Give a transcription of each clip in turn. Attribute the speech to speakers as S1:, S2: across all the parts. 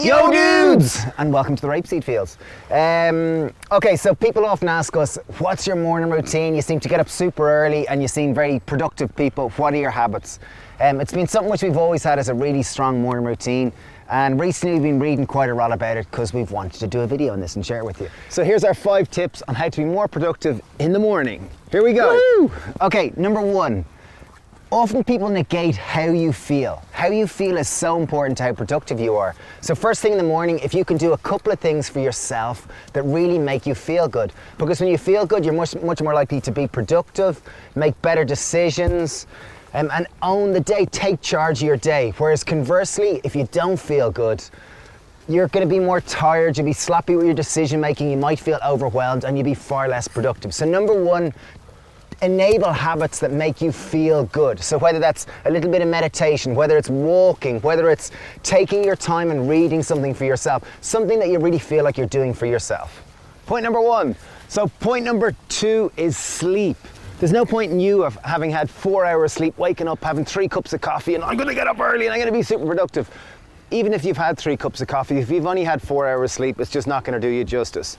S1: Yo dudes! And welcome to the Rapeseed Fields. Okay, so people often ask us, what's your morning routine? You seem to get up super early and you seem very productive people. What are your habits? It's been something which we've always had as a really strong morning routine, and recently we've been reading quite a lot about it because we've wanted to do a video on this and share it with you. So here's our 5 tips on how to be more productive in the morning. Here we go. Woo! Okay, number 1. Often people negate how you feel. How you feel is so important to how productive you are. So first thing in the morning, if you can do a couple of things for yourself that really make you feel good. Because when you feel good, you're much more likely to be productive, make better decisions, and own the day, take charge of your day. Whereas conversely, if you don't feel good, you're going to be more tired, you'll be sloppy with your decision making, you might feel overwhelmed, and you'll be far less productive. So number 1, enable habits that make you feel good. So whether that's a little bit of meditation, whether it's walking, whether it's taking your time and reading something for yourself, something that you really feel like you're doing for yourself. Point number 1. So point number 2 is sleep. There's no point in you of having had 4 hours sleep, waking up, having 3 cups of coffee, and I'm going to get up early and I'm going to be super productive. Even if you've had 3 cups of coffee, if you've only had 4 hours sleep, it's just not going to do you justice.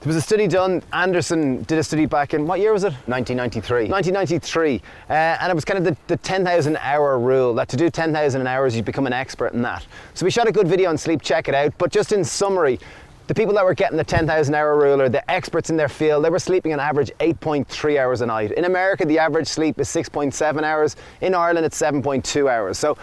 S1: There was a study done, Anderson did a study back in, what year was it? 1993. 1993, and it was kind of the 10,000 hour rule, that to do 10,000 hours you become an expert in that. So we shot a good video on sleep, check it out, but just in summary, the people that were getting the 10,000 hour rule, or the experts in their field, they were sleeping on average 8.3 hours a night. In America, the average sleep is 6.7 hours. In Ireland, it's 7.2 hours. So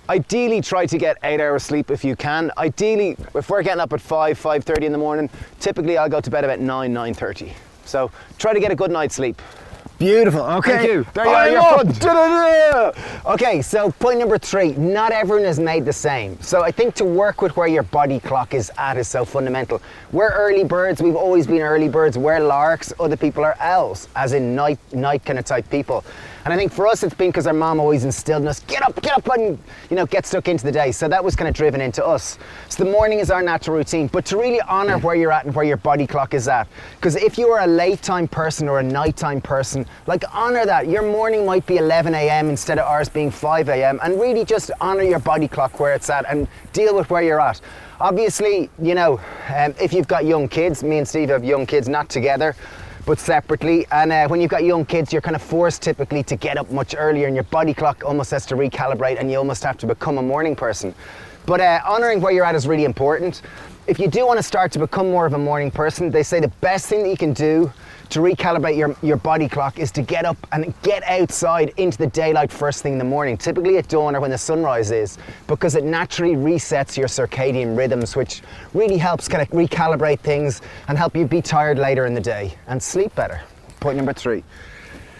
S1: ideally, try to get 8 hours sleep if you can. Ideally, if we're getting up at 5:30 in the morning, typically I'll go to bed about 9:30. So try to get a good night's sleep. Beautiful, okay.
S2: Thank you.
S1: There you are, you're fun. Okay, so point number 3, not everyone is made the same. So I think to work with where your body clock is at is so fundamental. We're early birds, we've always been early birds. We're larks, other people are owls, as in night kind of type people. And I think for us it's been because our mom always instilled in us, get up and get stuck into the day. So that was kind of driven into us. So the morning is our natural routine, but to really honor where you're at and where your body clock is at. Because if you are a late time person or a nighttime person, like honor that. Your morning might be 11 a.m. instead of ours being 5 a.m. and really just honor your body clock where it's at and deal with where you're at. Obviously, if you've got young kids, me and Steve have young kids, not together, but separately, and when you've got young kids, you're kind of forced typically to get up much earlier and your body clock almost has to recalibrate and you almost have to become a morning person. But honoring where you're at is really important. If you do want to start to become more of a morning person, they say the best thing that you can do to recalibrate your body clock is to get up and get outside into the daylight first thing in the morning, typically at dawn or when the sunrise is, because it naturally resets your circadian rhythms, which really helps kind of recalibrate things and help you be tired later in the day and sleep better. Point number 3.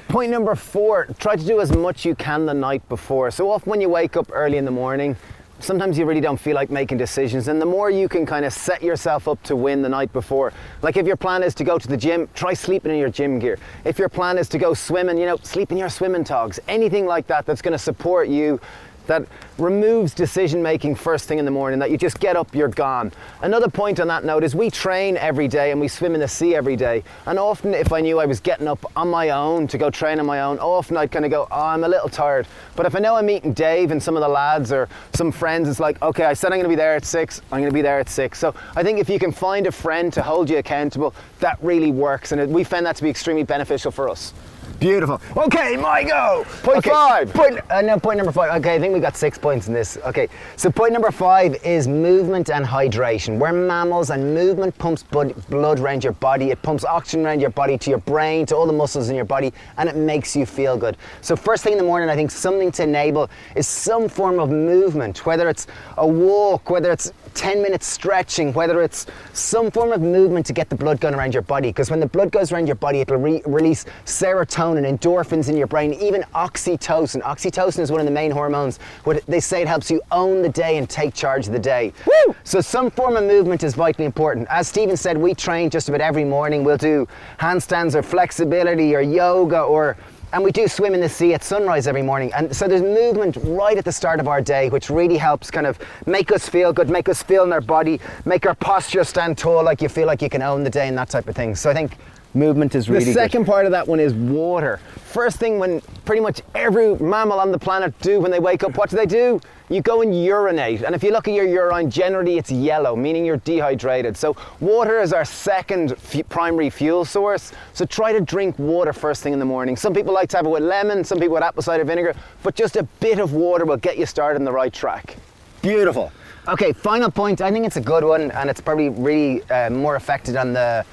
S1: Point number 4, try to do as much you can the night before. So often when you wake up early in the morning, sometimes you really don't feel like making decisions, and the more you can kind of set yourself up to win the night before. Like if your plan is to go to the gym, try sleeping in your gym gear. If your plan is to go swimming, sleep in your swimming togs. Anything like that that's going to support you, that removes decision making first thing in the morning, that you just get up, you're gone. Another point on that note is we train every day and we swim in the sea every day, and often if I knew I was getting up on my own to go train on my own, often I'd kind of go, I'm a little tired. But if I know I'm meeting Dave and some of the lads or some friends, it's like, okay, I said I'm going to be there at 6, I'm going to be there at 6. So I think if you can find a friend to hold you accountable, that really works, and we found that to be extremely beneficial for us. Beautiful. Okay, my go. Point 5. Point number 5. Okay, I think we got 6 points in this. Okay, so point number 5 is movement and hydration. We're mammals, and movement pumps blood around your body. It pumps oxygen around your body to your brain, to all the muscles in your body, and it makes you feel good. So first thing in the morning, I think something to enable is some form of movement, whether it's a walk, whether it's 10 minutes stretching, whether it's some form of movement to get the blood going around your body, because when the blood goes around your body, it'll release serotonin, endorphins in your brain, even oxytocin. Oxytocin is one of the main hormones. They say it helps you own the day and take charge of the day. Woo! So some form of movement is vitally important. As Stephen said, we train just about every morning. We'll do handstands or flexibility or yoga, and we do swim in the sea at sunrise every morning. And so there's movement right at the start of our day, which really helps kind of make us feel good, make us feel in our body, make our posture stand tall, like you feel like you can own the day and that type of thing. So I think movement is really good. The second part of that one is water. First thing when pretty much every mammal on the planet do when they wake up, what do? you go and urinate. And if you look at your urine, generally it's yellow, meaning you're dehydrated. So water is our second primary fuel source. So try to drink water first thing in the morning. Some people like to have it with lemon, some people with apple cider vinegar, but just a bit of water will get you started on the right track. Beautiful. Okay, final point. I think it's a good one, and it's probably really more affected on the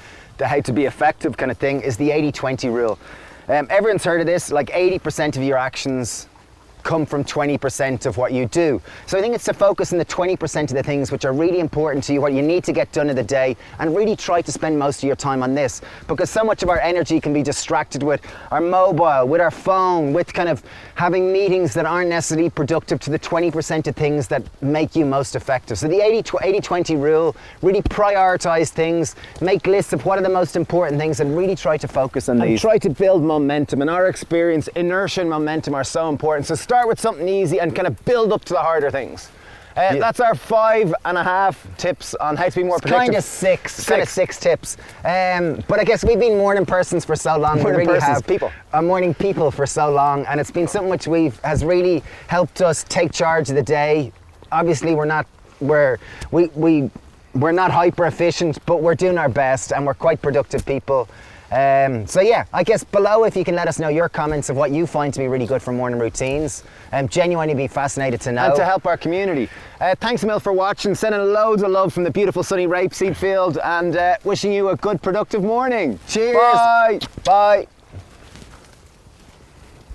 S1: how to be effective kind of thing, is the 80-20 rule. Everyone's heard of this, like 80% of your actions come from 20% of what you do. So I think it's to focus on the 20% of the things which are really important to you, what you need to get done in the day, and really try to spend most of your time on this, because so much of our energy can be distracted with our mobile, with our phone, with kind of having meetings that aren't necessarily productive to the 20% of things that make you most effective. So the 80-20 rule, really prioritize things, make lists of what are the most important things, and really try to focus on these. And try to build momentum. In our experience, inertia and momentum are so important. So start with something easy and kind of build up to the harder things. That's our 5.5 tips on how to be more productive.
S2: Kind of six tips. But I guess we've been morning persons for so long.
S1: Morning
S2: we really
S1: persons,
S2: have
S1: people.
S2: Morning people for so long, and it's been something which has really helped us take charge of the day. Obviously, we're not hyper efficient, but we're doing our best, and we're quite productive people. So yeah, I guess below, if you can let us know your comments of what you find to be really good for morning routines. Genuinely be fascinated to know.
S1: And to help our community. Thanks a mil for watching, sending loads of love from the beautiful sunny rapeseed field, and wishing you a good productive morning.
S2: Cheers.
S1: Bye.
S2: Bye.